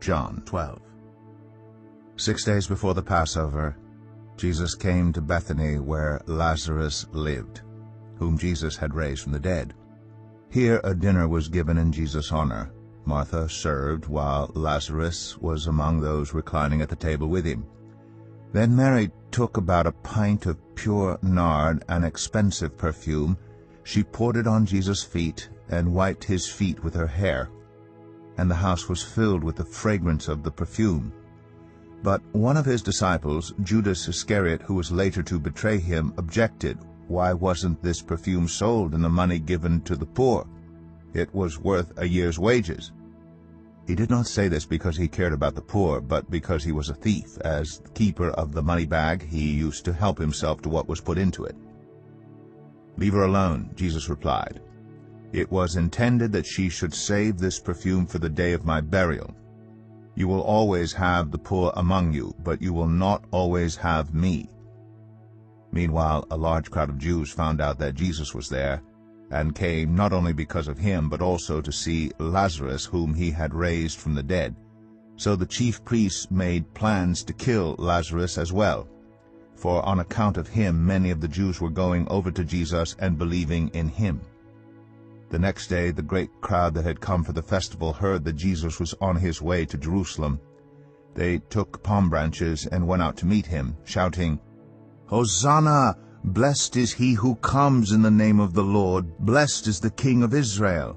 John 12. 6 days before the Passover, Jesus came to Bethany where Lazarus lived, whom Jesus had raised from the dead. Here a dinner was given in Jesus' honor. Martha served, while Lazarus was among those reclining at the table with him. Then Mary took about a pint of pure nard, an expensive perfume. She poured it on Jesus' feet and wiped his feet with her hair. And the house was filled with the fragrance of the perfume. But one of his disciples, Judas Iscariot, who was later to betray him, objected. Why wasn't this perfume sold and the money given to the poor? It was worth a year's wages. He did not say this because he cared about the poor, but because he was a thief. As the keeper of the money bag, he used to help himself to what was put into it. "Leave her alone," Jesus replied. "It was intended that she should save this perfume for the day of my burial. You will always have the poor among you, but you will not always have me." Meanwhile, a large crowd of Jews found out that Jesus was there, and came not only because of him, but also to see Lazarus, whom he had raised from the dead. So the chief priests made plans to kill Lazarus as well, for on account of him many of the Jews were going over to Jesus and believing in him. The next day the great crowd that had come for the festival heard that Jesus was on his way to Jerusalem. They took palm branches and went out to meet him, shouting, "Hosanna! Blessed is he who comes in the name of the Lord. Blessed is the King of Israel."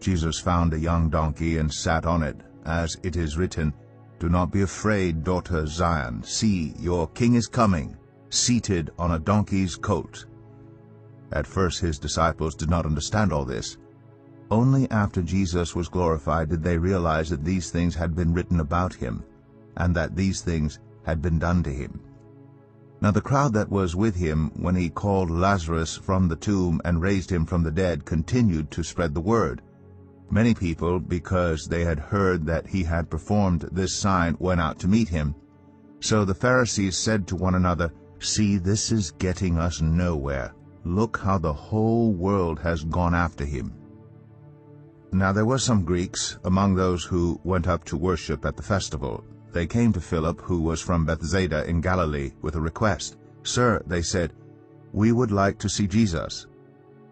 Jesus found a young donkey and sat on it, as it is written, "Do not be afraid, daughter Zion. See, your king is coming, seated on a donkey's colt." At first his disciples did not understand all this. Only after Jesus was glorified did they realize that these things had been written about him, and that these things had been done to him. Now the crowd that was with him when he called Lazarus from the tomb and raised him from the dead continued to spread the word. Many people, because they had heard that he had performed this sign, went out to meet him. So the Pharisees said to one another, "See, this is getting us nowhere. Look how the whole world has gone after him." Now there were some Greeks among those who went up to worship at the festival. They came to Philip, who was from Bethsaida in Galilee, with a request. "Sir," they said, "we would like to see Jesus."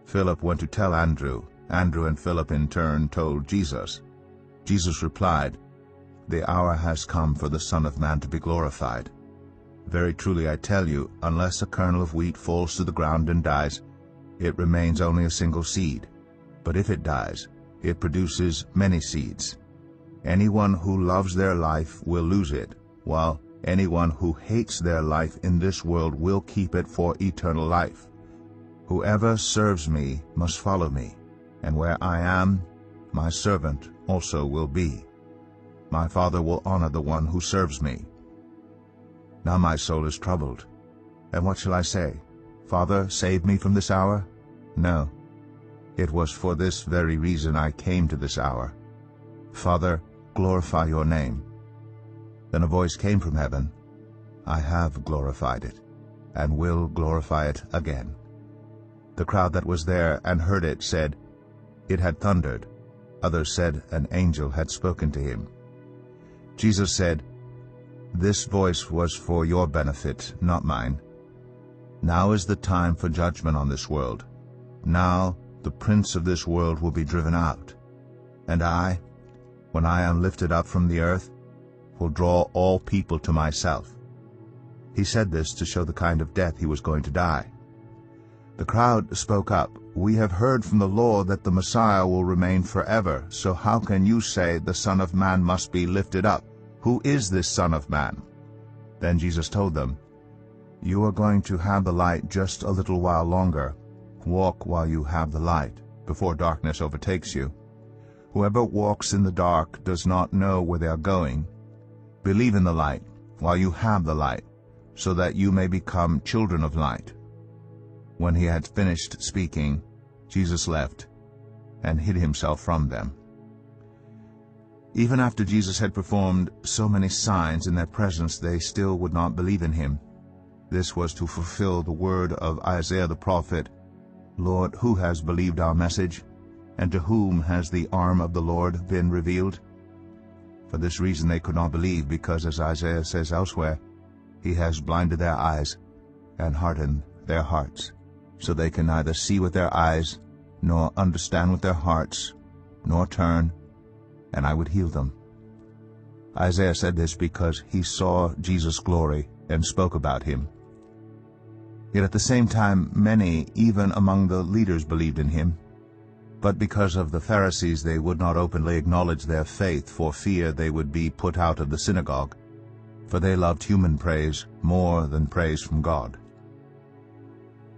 Philip went to tell Andrew. Andrew and Philip in turn told Jesus. Jesus replied, "The hour has come for the Son of Man to be glorified. Very truly I tell you, unless a kernel of wheat falls to the ground and dies, it remains only a single seed. But if it dies, it produces many seeds. Anyone who loves their life will lose it, while anyone who hates their life in this world will keep it for eternal life. Whoever serves me must follow me, and where I am, my servant also will be. My Father will honor the one who serves me. Now my soul is troubled. And what shall I say? Father, save me from this hour? No. It was for this very reason I came to this hour. Father, glorify your name." Then a voice came from heaven, "I have glorified it, and will glorify it again." The crowd that was there and heard it said, "It had thundered." Others said, "An angel had spoken to him." Jesus said, "This voice was for your benefit, not mine. Now is the time for judgment on this world. Now the prince of this world will be driven out. And I, when I am lifted up from the earth, will draw all people to myself." He said this to show the kind of death he was going to die. The crowd spoke up, "We have heard from the law that the Messiah will remain forever, so how can you say the Son of Man must be lifted up? Who is this Son of Man?" Then Jesus told them, "You are going to have the light just a little while longer. Walk while you have the light, before darkness overtakes you. Whoever walks in the dark does not know where they are going. Believe in the light while you have the light, so that you may become children of light." When he had finished speaking, Jesus left and hid himself from them. Even after Jesus had performed so many signs in their presence, they still would not believe in him. This was to fulfill the word of Isaiah the prophet, "Lord, who has believed our message? And to whom has the arm of the Lord been revealed?" For this reason they could not believe, because, as Isaiah says elsewhere, He has blinded their eyes and hardened their hearts, so they can neither see with their eyes, nor understand with their hearts, nor turn, and I would heal them. Isaiah said this because he saw Jesus' glory and spoke about Him. Yet at the same time many, even among the leaders, believed in Him. But because of the Pharisees they would not openly acknowledge their faith, for fear they would be put out of the synagogue, for they loved human praise more than praise from God.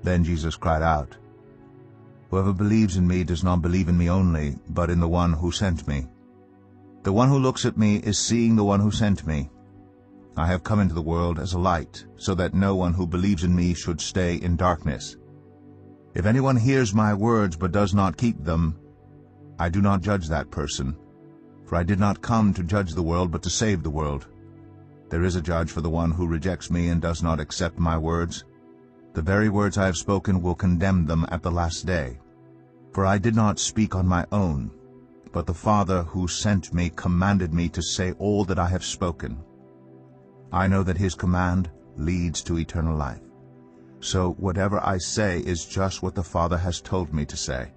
Then Jesus cried out, "Whoever believes in me does not believe in me only, but in the one who sent me. The one who looks at me is seeing the one who sent me. I have come into the world as a light, so that no one who believes in me should stay in darkness. If anyone hears my words but does not keep them, I do not judge that person. For I did not come to judge the world, but to save the world. There is a judge for the one who rejects me and does not accept my words. The very words I have spoken will condemn them at the last day. For I did not speak on my own, but the Father who sent me commanded me to say all that I have spoken. I know that His command leads to eternal life. So whatever I say is just what the Father has told me to say.